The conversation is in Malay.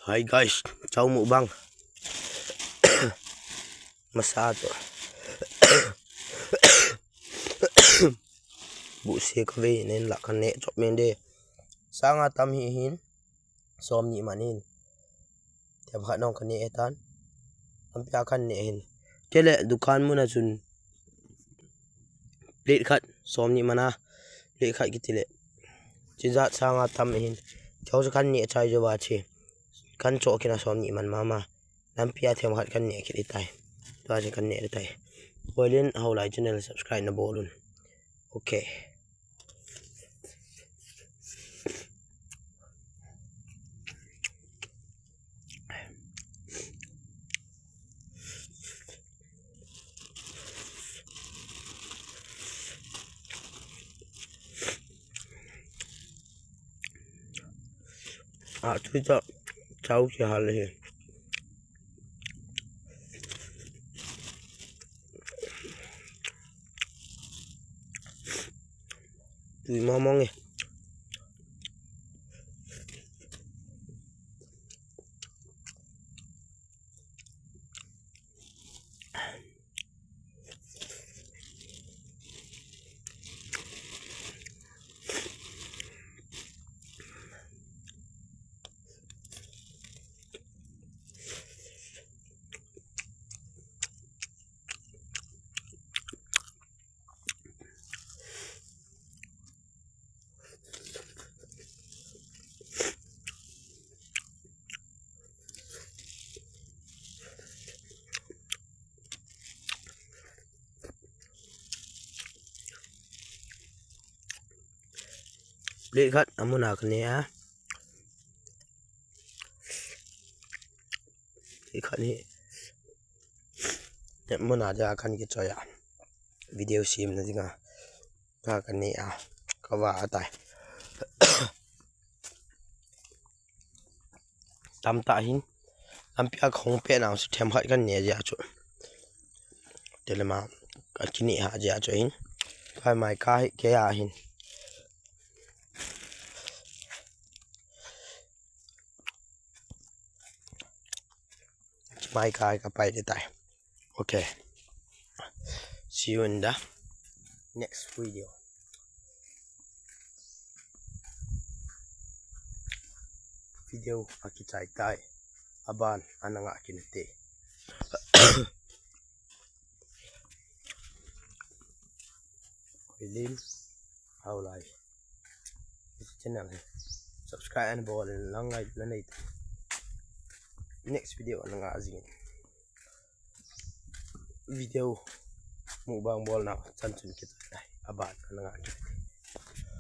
Hi guys, ciao mukbang. Masyado. Busi kami nên là con nẹ chọc mình đi. Sáng ngà tâm hi hin, xóm nhị mà nên. Thì khả năng con nẹ tan. Âm bia con nẹ hin. Thế lệ dukan muna chun. Plate khát, xóm nhị mà na. Plate khát cái lệ. Chính giác sáng ngà tâm hin. Cháu cho con nẹ chai cho bà chê. Kan cho kina xóm nhị mà mama. Nam pia thêm khát con nẹ cái tay. Tôi sẽ con nẹ tay. Quay lên hầu lại channel subscribe na bộ luôn. Okay. Tôi cho cháu kia hal hi. Tui mong nghe. Plate khát amuna con nẹ. Plate khát ni. Muna ja kan cái cho ya. Video sim na dinga. Ka con nẹ ka wa tai. Tam ta hin. Am pia khong pe nào sẽ thêm khát con nẹ ja chu. Thế là mà cái kini ha ja chu hin. Kai mai kai ke ya hin. Mai kai ka pai de tai. Okay. See you in the next video. Video aki chai tai aban ananga kinete. Link how like channel subscribe and ball lang ngay planay. Next video ananga azin. Video mukbang ball na chanchun kita aban ananga kinete.